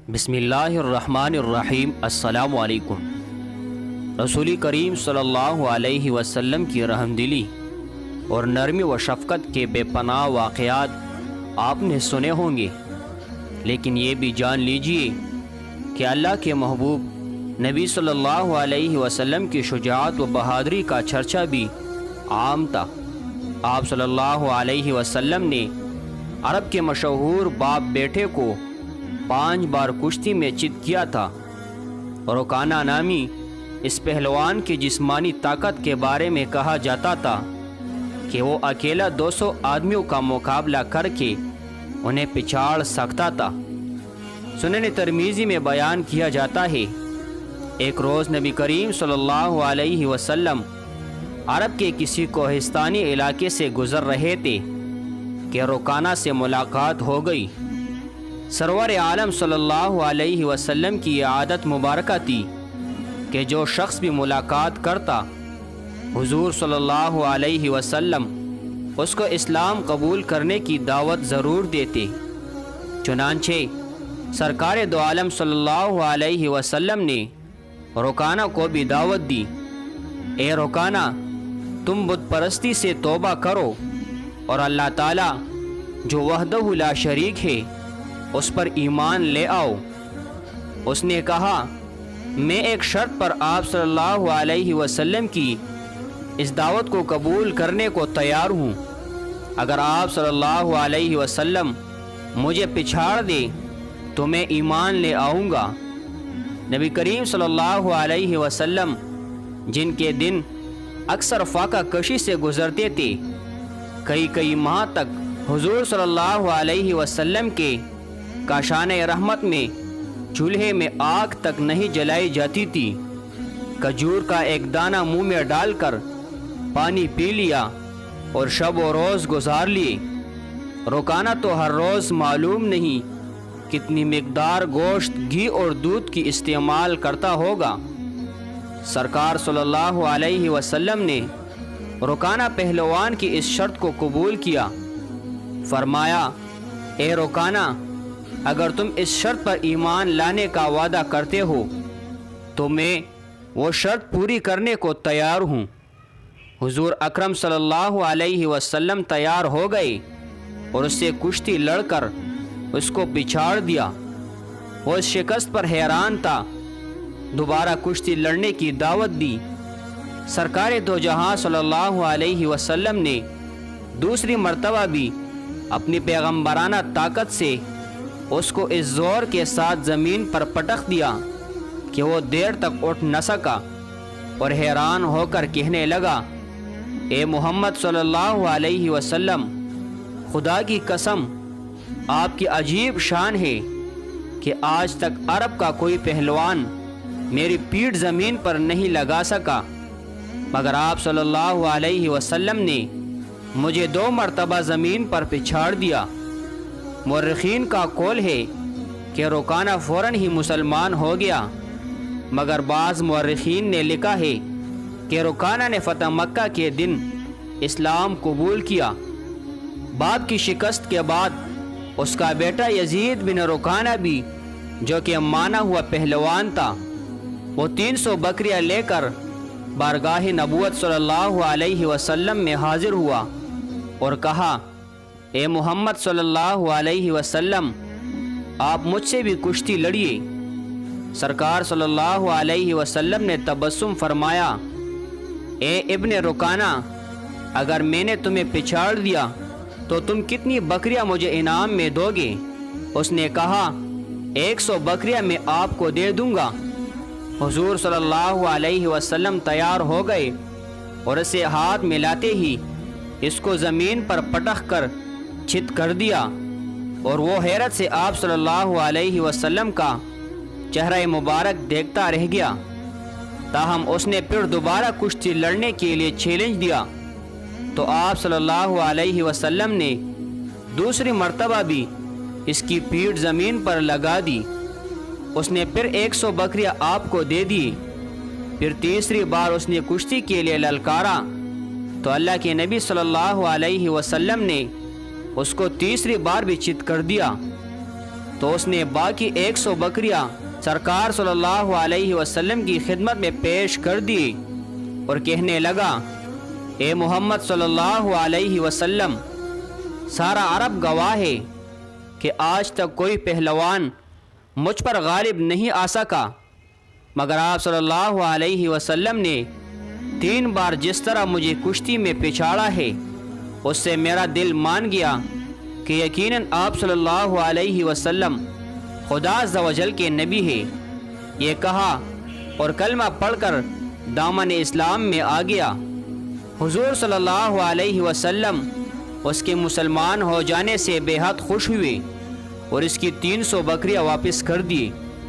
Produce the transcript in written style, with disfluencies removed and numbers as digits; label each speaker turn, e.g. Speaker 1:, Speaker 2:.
Speaker 1: بسم اللہ الرحمن الرحیم۔ السلام علیکم۔ رسول کریم صلی اللہ علیہ وسلم کی رحمدلی اور نرمی و شفقت کے بے پناہ واقعات آپ نے سنے ہوں گے، لیکن یہ بھی جان لیجئے کہ اللہ کے محبوب نبی صلی اللہ علیہ وسلم کی شجاعت و بہادری کا چرچا بھی عام تھا۔ آپ صلی اللہ علیہ وسلم نے عرب کے مشہور باپ بیٹے کو 5 بار کشتی میں چت کیا تھا۔ رکانہ نامی اس پہلوان کی جسمانی طاقت کے بارے میں کہا جاتا تھا کہ وہ اکیلا 200 آدمیوں کا مقابلہ کر کے انہیں پچھاڑ سکتا تھا۔ سنن ترمذی میں بیان کیا جاتا ہے، ایک روز نبی کریم صلی اللہ علیہ وسلم عرب کے کسی کوہستانی علاقے سے گزر رہے تھے کہ رکانہ سے ملاقات ہو گئی۔ سرور عالم صلی اللہ علیہ وسلم کی یہ عادت مبارکہ تھی کہ جو شخص بھی ملاقات کرتا، حضور صلی اللہ علیہ وسلم اس کو اسلام قبول کرنے کی دعوت ضرور دیتے۔ چنانچہ سرکار دو عالم صلی اللہ علیہ وسلم نے رکانہ کو بھی دعوت دی، اے رکانہ، تم بت پرستی سے توبہ کرو اور اللہ تعالیٰ جو وحدہ لا شریک ہے اس پر ایمان لے آؤ۔ اس نے کہا، میں ایک شرط پر آپ صلی اللہ علیہ وسلم کی اس دعوت کو قبول کرنے کو تیار ہوں۔ اگر آپ صلی اللہ علیہ وسلم مجھے پچھاڑ دے تو میں ایمان لے آؤں گا۔ نبی کریم صلی اللہ علیہ وسلم جن کے دن اکثر فاقہ کشی سے گزرتے تھے، کئی ماہ تک حضور صلی اللہ علیہ وسلم کے کاشان رحمت میں چولہے میں آگ تک نہیں جلائی جاتی تھی، کھجور کا ایک دانہ منہ میں ڈال کر پانی پی لیا اور شب و روز گزار لیے۔ رکانہ تو ہر روز معلوم نہیں کتنی مقدار گوشت، گھی اور دودھ کی استعمال کرتا ہوگا۔ سرکار صلی اللہ علیہ وسلم نے رکانہ پہلوان کی اس شرط کو قبول کیا۔ فرمایا، اے رکانہ، اگر تم اس شرط پر ایمان لانے کا وعدہ کرتے ہو تو میں وہ شرط پوری کرنے کو تیار ہوں۔ حضور اکرم صلی اللہ علیہ وسلم تیار ہو گئے اور اس سے کشتی لڑ کر اس کو پچھاڑ دیا۔ وہ اس شکست پر حیران تھا، دوبارہ کشتی لڑنے کی دعوت دی۔ سرکار دو جہاں صلی اللہ علیہ وسلم نے دوسری مرتبہ بھی اپنی پیغمبرانہ طاقت سے اس کو اس زور کے ساتھ زمین پر پٹخ دیا کہ وہ دیر تک اٹھ نہ سکا، اور حیران ہو کر کہنے لگا، اے محمد صلی اللہ علیہ وسلم، خدا کی قسم، آپ کی عجیب شان ہے کہ آج تک عرب کا کوئی پہلوان میری پیٹھ زمین پر نہیں لگا سکا، مگر آپ صلی اللہ علیہ وسلم نے مجھے 2 مرتبہ زمین پر پچھاڑ دیا۔ مورخین کا قول ہے کہ رکانہ فوراً ہی مسلمان ہو گیا، مگر بعض مورخین نے لکھا ہے کہ رکانہ نے فتح مکہ کے دن اسلام قبول کیا۔ باپ کی شکست کے بعد اس کا بیٹا یزید بن رکانہ بھی، جو کہ مانا ہوا پہلوان تھا، وہ 300 بکریاں لے کر بارگاہ نبوت صلی اللہ علیہ وسلم میں حاضر ہوا اور کہا، اے محمد صلی اللہ علیہ وسلم، آپ مجھ سے بھی کشتی لڑیے۔ سرکار صلی اللہ علیہ وسلم نے تبسم فرمایا، اے ابن رکانہ، اگر میں نے تمہیں پچھاڑ دیا تو تم کتنی بکریاں مجھے انعام میں دو گے؟ اس نے کہا، 100 بکریاں میں آپ کو دے دوں گا۔ حضور صلی اللہ علیہ وسلم تیار ہو گئے اور اسے ہاتھ ملاتے ہی اس کو زمین پر پٹخ کر چت کر دیا، اور وہ حیرت سے آپ صلی اللہ علیہ وسلم کا چہرہ مبارک دیکھتا رہ گیا۔ تاہم اس نے پھر دوبارہ کشتی لڑنے کے لیے چیلنج دیا تو آپ صلی اللہ علیہ وسلم نے دوسری مرتبہ بھی اس کی پیٹھ زمین پر لگا دی۔ اس نے پھر 100 بکریاں آپ کو دے دی۔ پھر تیسری بار اس نے کشتی کے لیے للکارا تو اللہ کے نبی صلی اللہ علیہ وسلم نے اس کو تیسری بار بھی چت کر دیا۔ تو اس نے باقی 100 بکریاں سرکار صلی اللہ علیہ وسلم کی خدمت میں پیش کر دی اور کہنے لگا، اے محمد صلی اللہ علیہ وسلم، سارا عرب گواہ ہے کہ آج تک کوئی پہلوان مجھ پر غالب نہیں آ سکا، مگر آپ صلی اللہ علیہ وسلم نے 3 بار جس طرح مجھے کشتی میں پچھاڑا ہے، اس سے میرا دل مان گیا کہ یقیناً آپ صلی اللہ علیہ وسلم خدا عز و جل کے نبی ہے۔ یہ کہا اور کلمہ پڑھ کر دامن اسلام میں آ گیا۔ حضور صلی اللہ علیہ وسلم اس کے مسلمان ہو جانے سے بے حد خوش ہوئے اور اس کی 300 بکریاں واپس کر دی۔